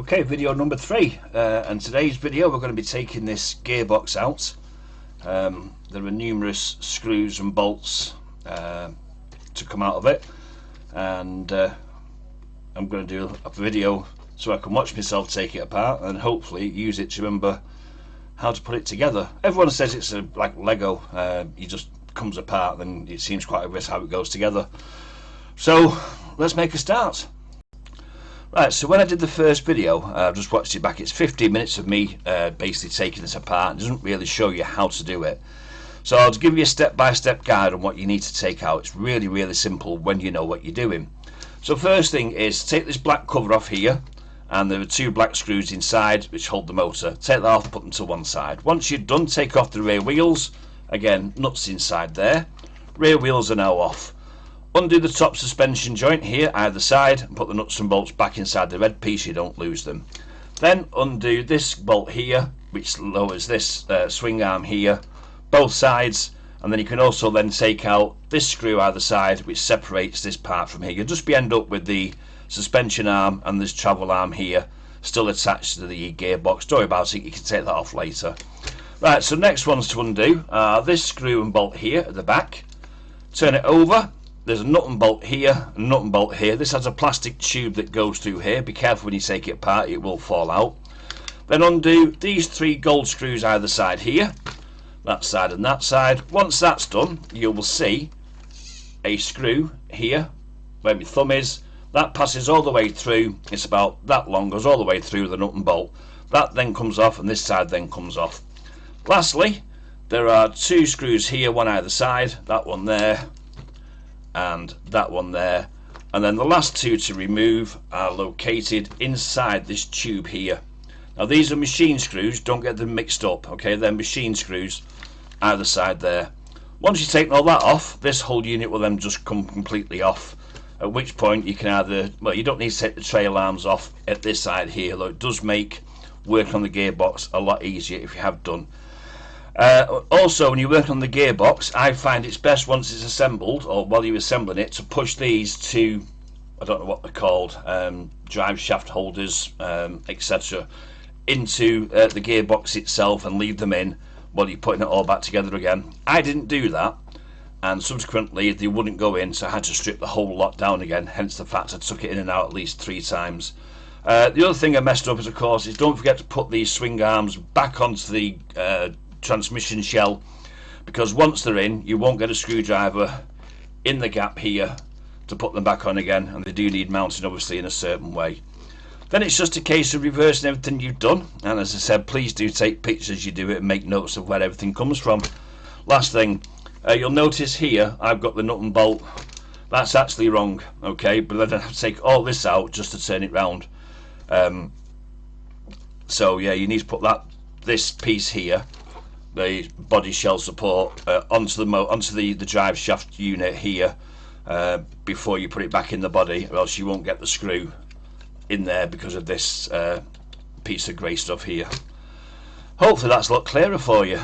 Okay, video number 3, and today's video we're going to be taking this gearbox out. There are numerous screws and bolts to come out of it, and I'm going to do a video so I can watch myself take it apart and hopefully use it to remember how to put it together. Everyone says it's like Lego, it just comes apart and it seems quite obvious how it goes together. So let's make a start. Right, so when I did the first video, I've just watched it back, it's 15 minutes of me basically taking this apart. It doesn't really show you how to do it. So I'll give you a step-by-step guide on what you need to take out. It's really simple when you know what you're doing. So first thing is take this black cover off here, and there are 2 black screws inside which hold the motor. Take that off, put them to one side. Once you're done, take off the rear wheels. Again, nuts inside there. Rear wheels are now off. Undo the top suspension joint here either side and put the nuts and bolts back inside the red piece so you don't lose them. Then undo this bolt here which lowers this swing arm here, both sides, and then you can also then take out this screw either side which separates this part from here. You'll just end up with the suspension arm and this travel arm here still attached to the gearbox. Don't worry about it, you can take that off later. Right, so next one's to undo this screw and bolt here at the back. Turn it over. There's a nut and bolt here, a nut and bolt here. This has a plastic tube that goes through here. Be careful when you take it apart, it will fall out. Then undo these 3 gold screws either side here, that side and that side. Once that's done, you will see a screw here where my thumb is. That passes all the way through. It's about that long, goes all the way through the nut and bolt. That then comes off and this side then comes off. Lastly, there are 2 screws here, one either side, that one there and that one there, and then the last 2 to remove are located inside this tube here. Now these are machine screws, don't get them mixed up, okay? They're machine screws either side there. Once you've taken all that off, this whole unit will then just come completely off, at which point you can either, well, you don't need to take the trail arms off at this side here, though it does make working on the gearbox a lot easier if you have done. Also, when you work on the gearbox, I find it's best once it's assembled, or while you're assembling it, to push these 2, I don't know what they're called, drive shaft holders, etc., into the gearbox itself and leave them in while you're putting it all back together again. I didn't do that, and subsequently they wouldn't go in, so I had to strip the whole lot down again, hence the fact I took it in and out at least 3 times. The other thing I messed up is, of course, is don't forget to put these swing arms back onto the transmission shell, because once they're in, you won't get a screwdriver in the gap here to put them back on again, and they do need mounting obviously in a certain way. Then it's just a case of reversing everything you've done, and as I said, please do take pictures as you do it and make notes of where everything comes from. Last thing, you'll notice here I've got the nut and bolt. That's actually wrong, okay, but then I have to take all this out just to turn it round. So yeah, you need to put this piece here, the body shell support, onto the drive shaft unit here before you put it back in the body, or else you won't get the screw in there because of this piece of grey stuff here. Hopefully that's a lot clearer for you.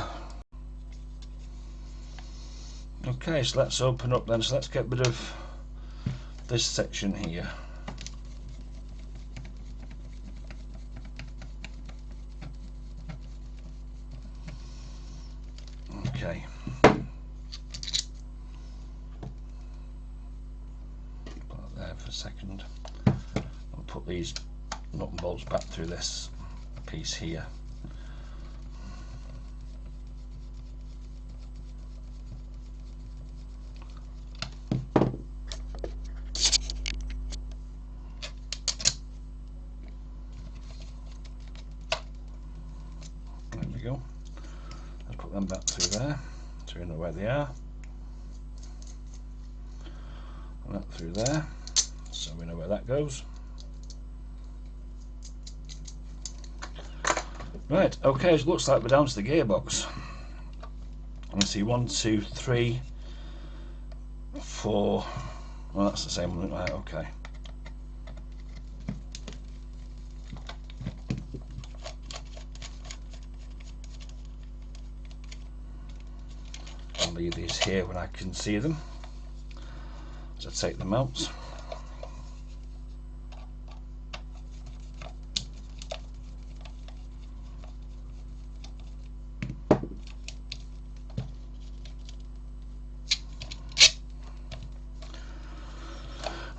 Okay, so let's open up then. So let's get rid of this section here. Okay. Put that there for a second. I'll put these nut and bolts back through this piece here. There we go. Put them back through there so we know where they are, and that through there so we know where that goes. Right, okay, so it looks like we're down to the gearbox. I see 1, 2, 3, 4. Well, that's the same one, right? Okay. I'll leave these here when I can see them as I take them out.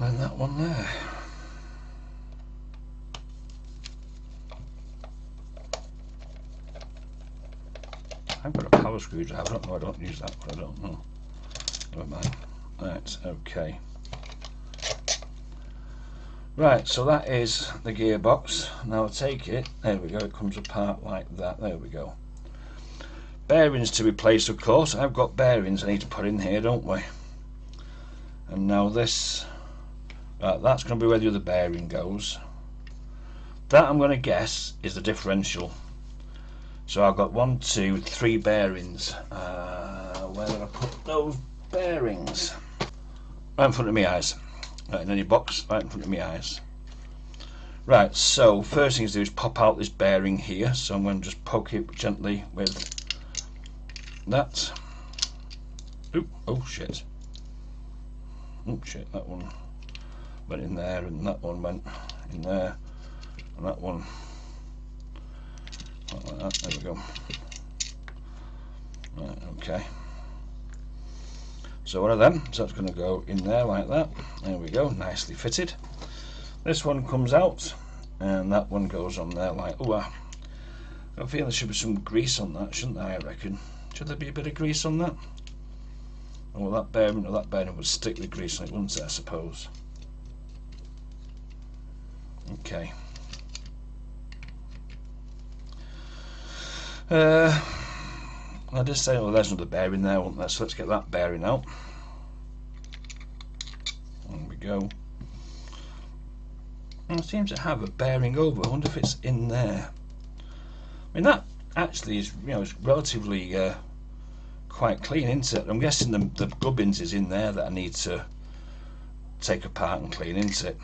And that one there. I've got a power screwdriver. I don't know. I don't use that, but I don't know. Never mind. Right. Okay. Right. So that is the gearbox. Now I'll take it. There we go. It comes apart like that. There we go. Bearings to replace, of course. I've got bearings I need to put in here, don't we? And now this. Right. That's going to be where the other bearing goes. That, I'm going to guess, is the differential. So I've got 1, 2, 3 bearings. Where did I put those bearings? Right in front of my eyes. Right in any box, right in front of my eyes. Right, so first thing to do is pop out this bearing here. So I'm going to just poke it gently with that. Oop, oh shit. Oh shit, that one went in there, and that one went in there, and that one like that. There we go. Right, okay. So one of them, so that's going to go in there like that. There we go, nicely fitted. This one comes out, and that one goes on there like, oh, I feel there should be some grease on that, shouldn't there, I reckon? Should there be a bit of grease on that? Oh, well, that bearing would stick the grease on it, wouldn't it, I suppose? Okay. I just say, well, there's another bearing there, wasn't there? So let's get that bearing out. There we go. And it seems to have a bearing over. I wonder if it's in there. I mean, that actually is, you know, it's relatively quite clean, isn't it? I'm guessing the gubbins is in there that I need to take apart and clean, isn't it?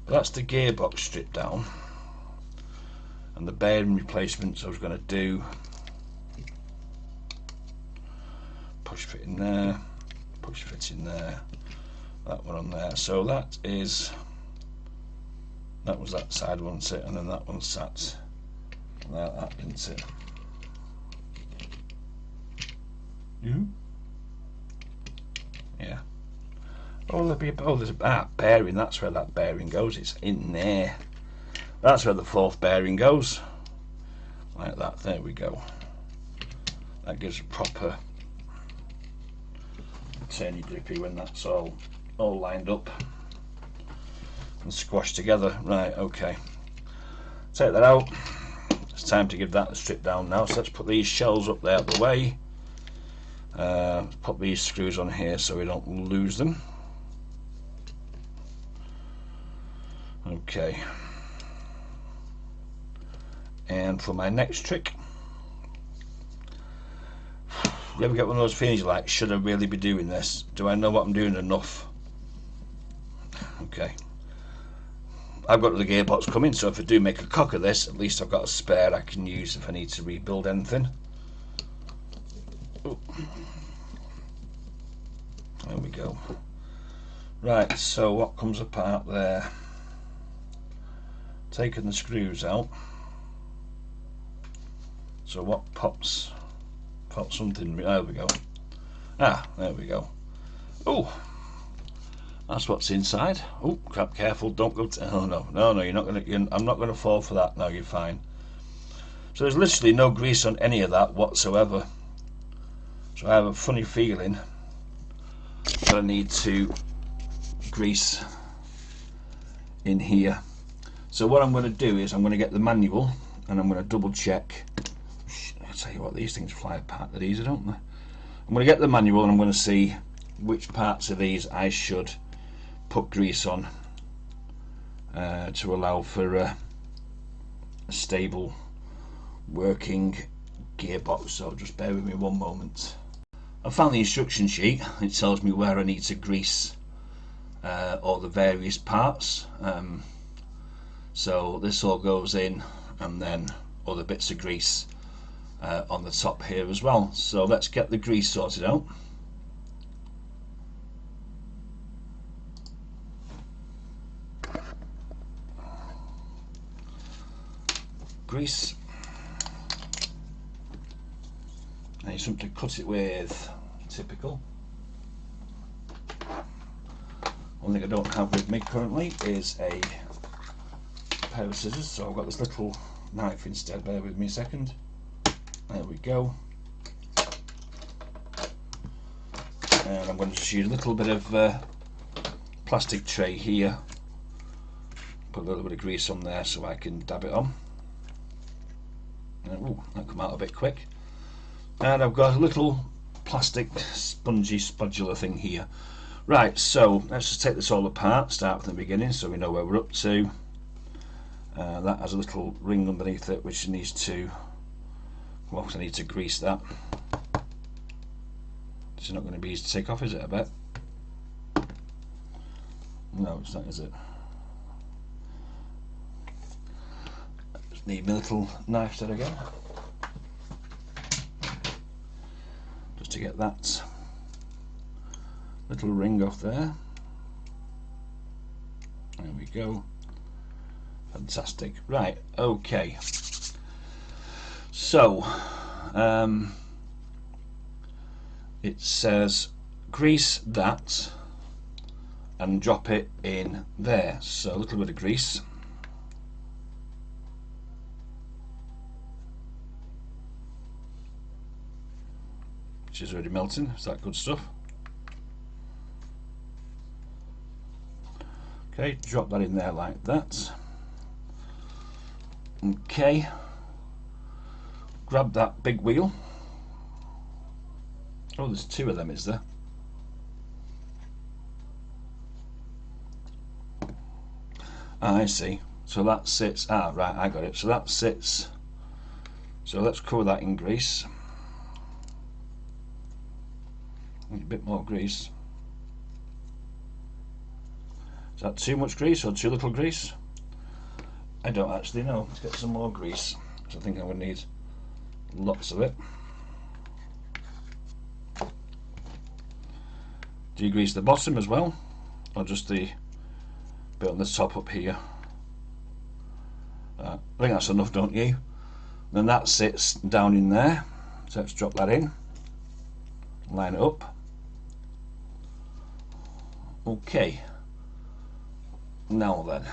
But that's the gearbox stripped down. And the bearing replacements I was going to do. Push fit in there, push fit in there, that one on there. So that was that side, wasn't it? And then that one sat like that, didn't it? Yeah. Oh, there's a bearing. That's where that bearing goes. It's in there. That's where the fourth bearing goes. Like that. There we go. That gives a proper turny grippy when that's all lined up and squashed together. Right, okay. Take that out. It's time to give that a strip down now. So let's put these shells up there out the way. Put these screws on here so we don't lose them. Okay. And for my next trick, you ever get one of those feelings you're like, should I really be doing this? Do I know what I'm doing enough? Okay. I've got the gearbox coming, so if I do make a cock of this, at least I've got a spare I can use if I need to rebuild anything. Ooh. There we go. Right, so what comes apart there? Taking the screws out. So what pops something, there we go. There we go. Oh, that's what's inside. Oh crap, careful, don't go oh no, you're not gonna, I'm not gonna fall for that. No, you're fine. So there's literally no grease on any of that whatsoever. So I have a funny feeling that I need to grease in here. So what I'm going to do is I'm going to get the manual and I'm going to double check. I'll tell you what, these things fly apart that easy, don't they? I'm going to get the manual and I'm going to see which parts of these I should put grease on to allow for a stable working gearbox. So just bear with me one moment. I found the instruction sheet. It tells me where I need to grease all the various parts. So this all goes in, and then other bits of grease on the top here as well. So let's get the grease sorted out. Grease. I need something to cut it with. Typical. One thing I don't have with me currently is a pair of scissors, so I've got this little knife instead. Bear with me a second. There we go. And I'm going to just use a little bit of plastic tray here. Put a little bit of grease on there so I can dab it on. Ooh, that come out a bit quick. And I've got a little plastic spongy spatula thing here. Right, so let's just take this all apart, start from the beginning so we know where we're up to. That has a little ring underneath it which needs to, well, I need to grease that. It's not going to be easy to take off, is it, I bet? No, it's not, is it? Just need my little knife set again. Just to get that little ring off there. There we go. Fantastic. Right, okay. So, it says grease that and drop it in there. So a little bit of grease. Which is already melting. Is that good stuff? Okay, drop that in there like that. Okay, grab that big wheel. Oh, there's two of them, is there? Ah, I see. So that sits, right, I got it. So that sits, so let's cover that in grease. Need a bit more grease. Is that too much grease or too little grease? I don't actually know. Let's get some more grease. So I think I would need lots of it. Do you grease the bottom as well? Or just the bit on the top up here? I think that's enough, don't you? Then that sits down in there. So let's drop that in. Line it up. Okay. Now then,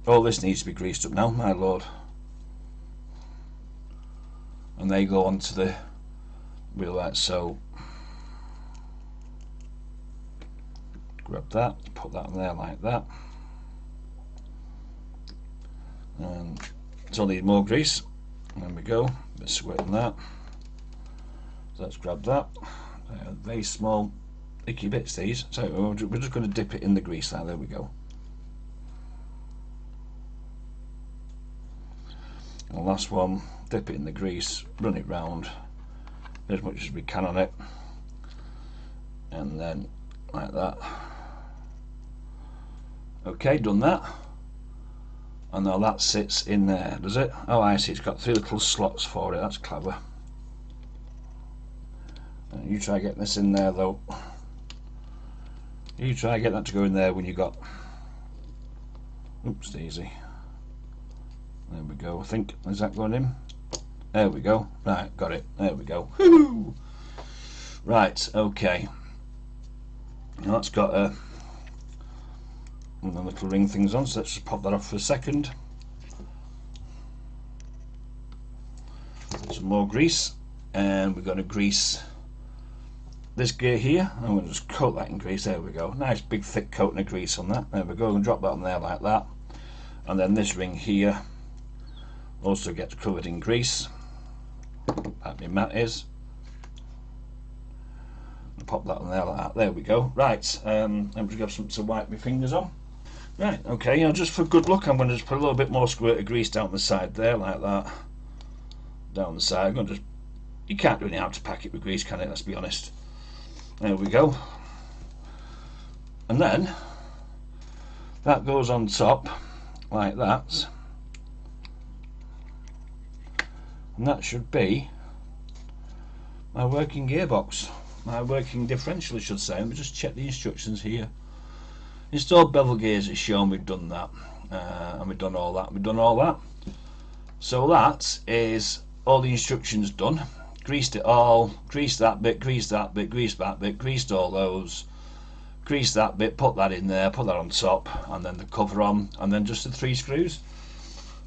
all this needs to be greased up now, my lord. And they go onto the wheel like so. Grab that, put that in there like that. And still need more grease. There we go, a bit of squirt in that. So let's grab that. Very small icky bits these, so we're just going to dip it in the grease now. There we go. And the last one, dip it in the grease, run it round as much as we can on it, and then like that. Okay, done that. And now that sits in there, does it? Oh, I see, it's got three little slots for it. That's clever. And you try getting this in there though. You try get that to go in there when you got, oops, daisy. There we go. I think, is that going in? There we go. Right, got it. There we go. Woo-hoo! Right, okay. Now that's got a little ring things on, so let's just pop that off for a second. Some more grease, and we're going to grease this gear here. I'm going to just coat that in grease. There we go. Nice big thick coating of grease on that. There we go. And drop that on there like that. And then this ring here also gets covered in grease. That my mat is. And pop that on there like that. There we go. Right. I'm going to grab something to wipe my fingers on. Right. Okay. You know, just for good luck, I'm going to just put a little bit more squirt of grease down the side there like that. Down the side. I'm going to just. You can't do anything out to pack it with grease, can it? Let's be honest. There we go. And then that goes on top like that. And that should be my working gearbox. My working differential, I should say. Let me just check the instructions here. Install bevel gears is shown, we've done that. And we've done all that. We've done all that. So that is all the instructions done. Greased it all, greased that bit, greased that bit, greased that bit, greased all those. grease that bit, put that in there, put that on top, and then the cover on, and then just the 3 screws.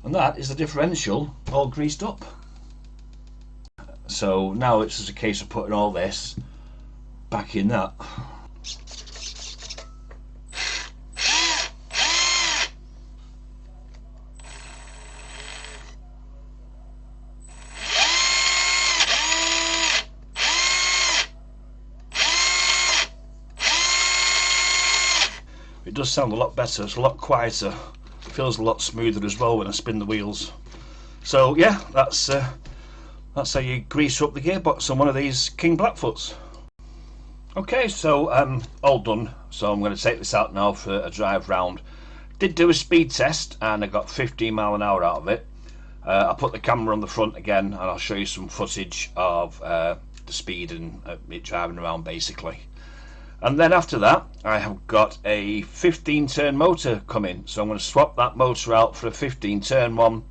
And that is the differential all greased up. So now it's just a case of putting all this back in that. It does sound a lot better, it's a lot quieter, it feels a lot smoother as well when I spin the wheels. So yeah, that's how you grease up the gearbox on one of these King Blackfoots. Okay, so all done, so I'm going to take this out now for a drive round. Did do a speed test and I got 15 mile an hour out of it. I put the camera on the front again and I'll show you some footage of the speed and it driving around basically. And then after that I have got a 15 turn motor coming, so I'm going to swap that motor out for a 15 turn one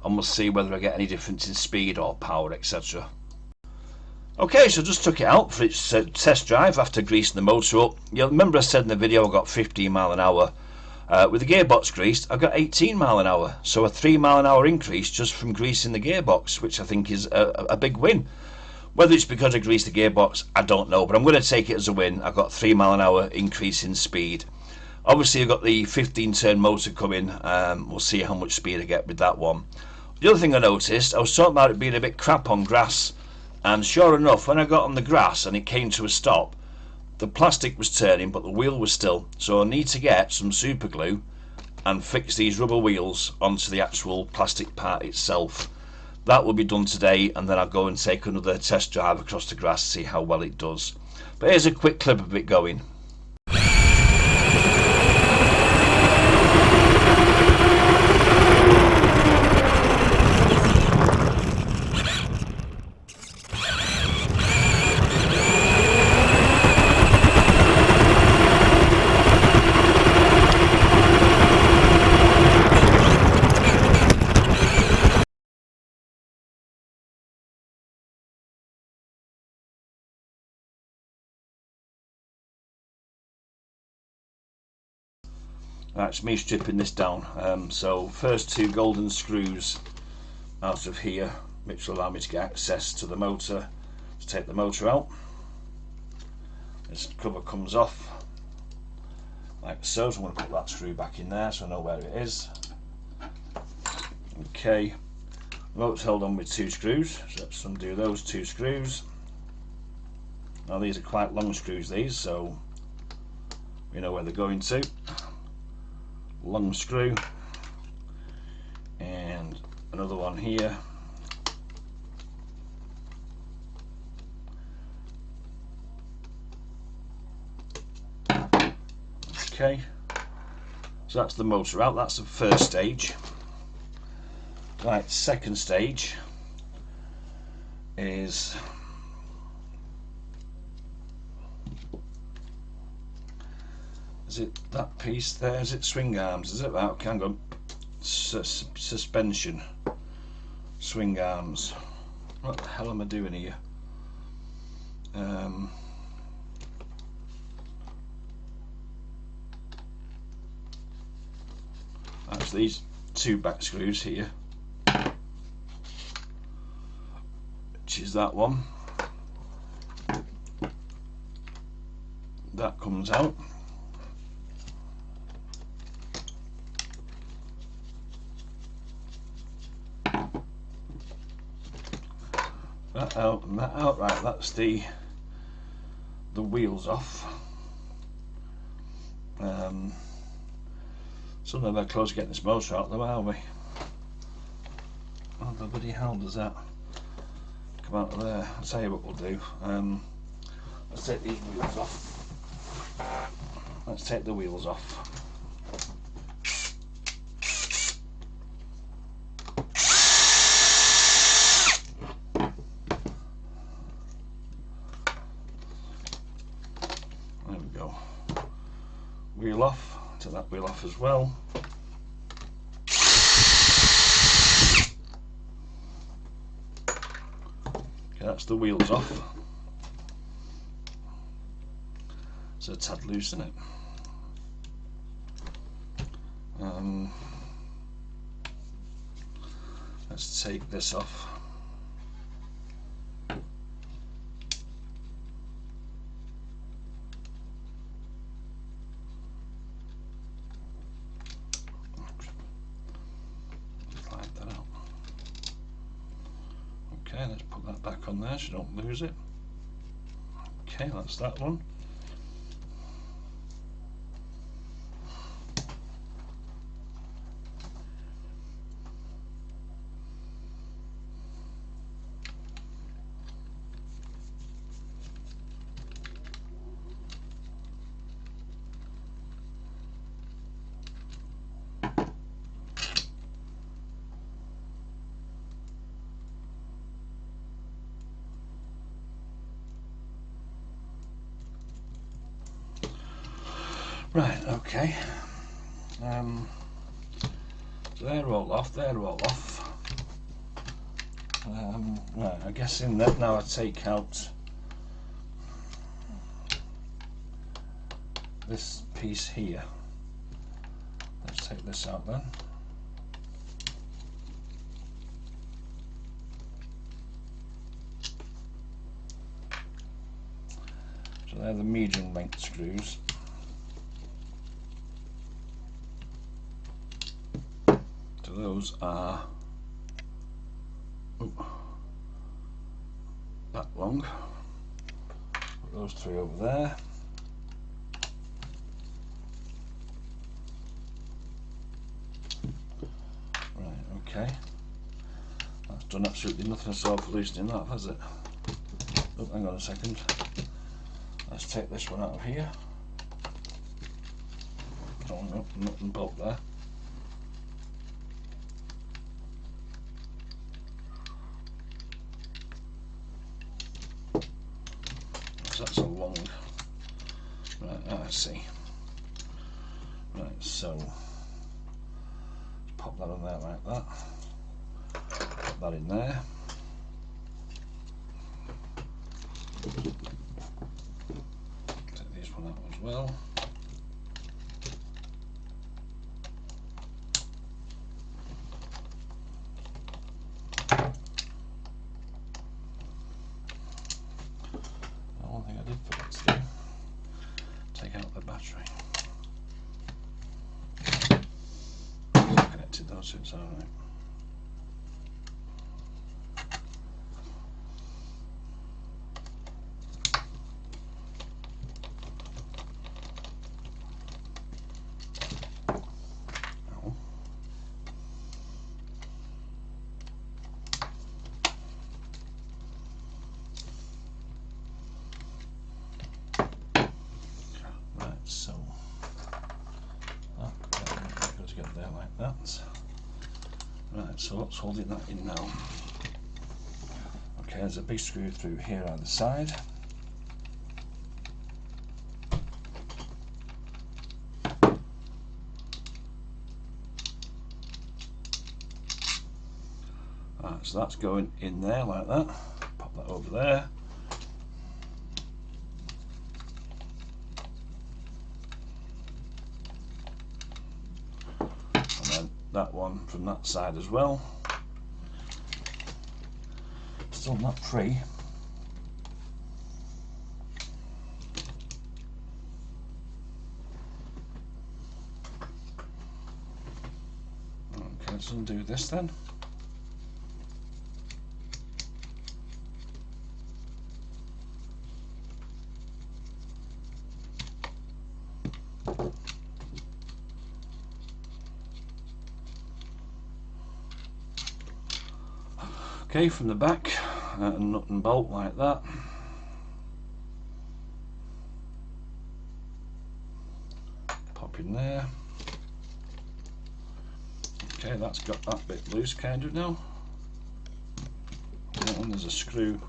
and we'll see whether I get any difference in speed or power, etc. Okay, so just took it out for its test drive after greasing the motor up. You'll remember I said in the video I got 15 mile an hour. With the gearbox greased I got 18 mile an hour, so a 3 mile an hour increase just from greasing the gearbox, which I think is a big win. Whether it's because I greased the gearbox, I don't know, but I'm going to take it as a win. I got 3 mile an hour increase in speed. Obviously I've got the 15 turn motor coming, we'll see how much speed I get with that one. The other thing I noticed, I was talking about it being a bit crap on grass, and sure enough when I got on the grass and it came to a stop, the plastic was turning but the wheel was still, so I need to get some super glue and fix these rubber wheels onto the actual plastic part itself. That will be done today and then I'll go and take another test drive across the grass to see how well it does. But here's a quick clip of it going. That's me stripping this down. So first 2 golden screws out of here, which will allow me to get access to the motor, to take the motor out. This cover comes off like so, so I'm going to put that screw back in there so I know where it is. Okay, the motor's held on with 2 screws, so let's undo those 2 screws. Now these are quite long screws, these, so we know where they're going to. Long screw and another one here. Okay, so that's the motor out, that's the first stage. Right, second stage is it that piece there? Is it swing arms? Is it that? Okay, hang on. Suspension. Swing arms. What the hell am I doing here? That's these 2 back screws here. Which is that one. That comes out. That out and that out. Right, that's the wheels off. Something about close to getting this motor out though, are we? Oh, the bloody hell does that come out of there? I'll tell you what we'll do. Let's take these wheels off. Let's take the wheels off. There we go. Wheel off. Take that wheel off as well. Okay, that's the wheels off. It's a tad loose, isn't it? Let's take this off. Slide that out. Okay, let's put that back on there so you don't lose it. Okay, that's that one. Right, okay. So they're all off, they're all off. Right, I guess in that now I take out this piece here. Let's take this out then. So they're the medium length screws. So those are that long. Put those three over there. Right, okay. That's done absolutely nothing at all for loosening that, has it? Oh, hang on a second. Let's take this one out of here. Oh no, nut and bolt there. So that's a long. Right, I see. Right, so pop that on there like that. Put that in there. Take this one out as well. One thing I did forget to do, take out the battery. I've connected those since, haven't I? So that goes together there like that. Right, so what's holding that in now? Okay, there's a big screw through here either side. Right, so that's going in there like that. Pop that over there. That one from that side as well. Still not free. Okay, let's undo this then. Okay, from the back, nut and bolt like that. Pop in there. Okay, that's got that bit loose kind of now. And there's a screw,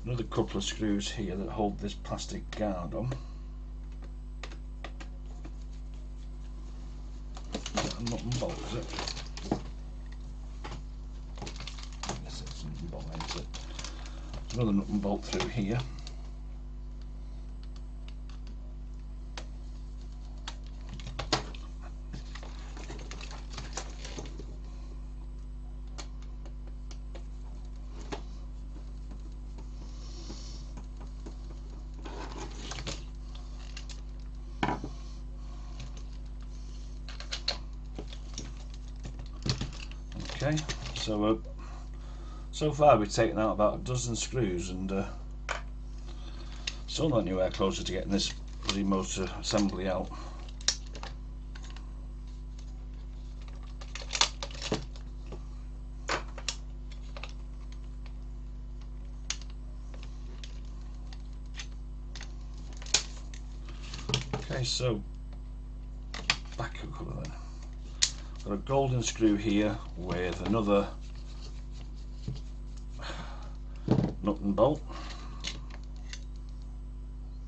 another couple of screws here that hold this plastic guard on. Is that a nut and bolt, is it? Another nut and bolt through here. Okay, so so far we've taken out about a dozen screws and still not anywhere closer to getting this bloody motor assembly out. Okay, so back a colour then. Got a golden screw here with another nut and bolt,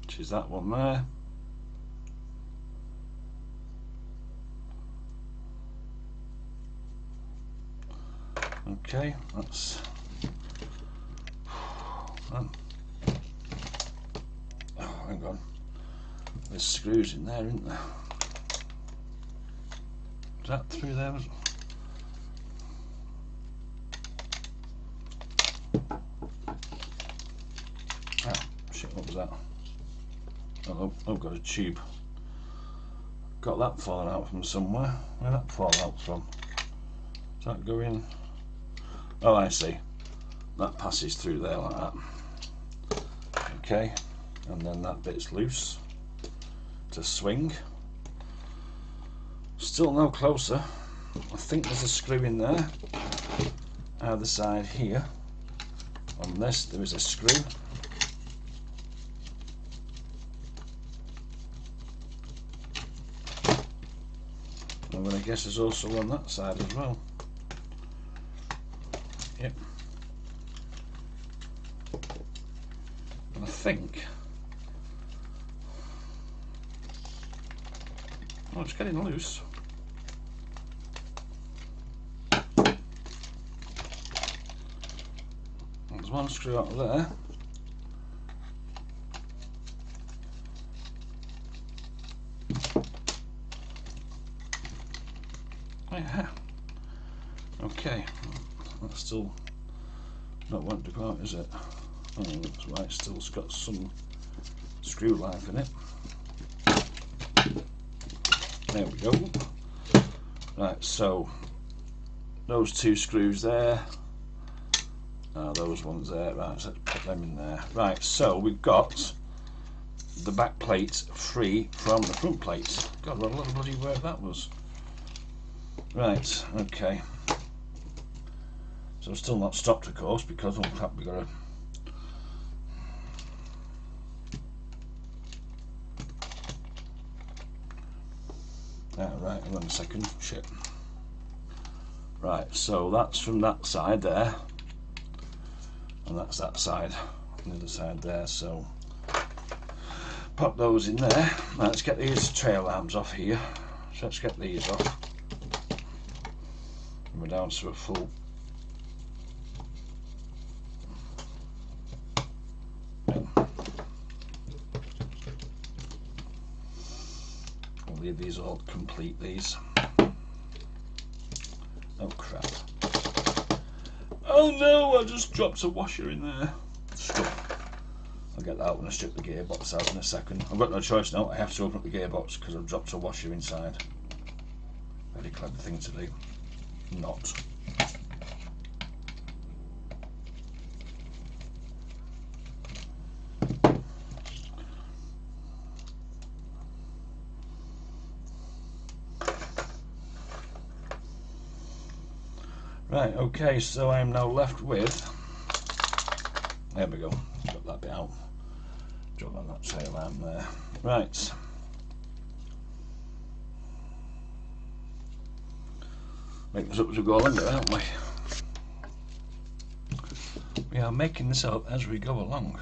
which is that one there. Okay, that's oh, hang on, there's screws in there, isn't there? Is that through there? Oh shit, what was that? Oh, I've got a tube. Got that falling out from somewhere. Where'd that fall out from? Does that go in? Oh, I see. That passes through there like that. Okay, and then that bit's loose to swing. Still no closer. I think there's a screw in there. Either side here. On this there is a screw. I'm going to guess there's also on that side as well. Yep. And I think, oh, it's getting loose. There's one screw out of there. Yeah. Okay, that's still not wanting to go out, is it? Oh, that's right, still's got some screw life in it. There we go. Right, so those two screws there, those ones there, right, so let's put them in there. Right, so we've got the back plate free from the front plate. God, what a lot of bloody work that was. Right, okay. So still not stopped, of course, because, oh crap, we got to. Right, hang on a second. Shit. Right, so that's from that side there, and that's that side, on the other side there. So pop those in there. Right, let's get these trail arms off here. So let's get these off. And we're down to a full. We'll leave these all complete. These. Oh crap. Oh no, I just dropped a washer in there. Stuff. I'll get that when I strip the gearbox out in a second. I've got no choice now, I have to open up the gearbox because I've dropped a washer inside. Very clever thing to do. Not. Right, okay, so I'm now left with, there we go, got that bit out, drop on that tail arm there. Right, make this up as we go along, aren't we? We are making this up as we go along.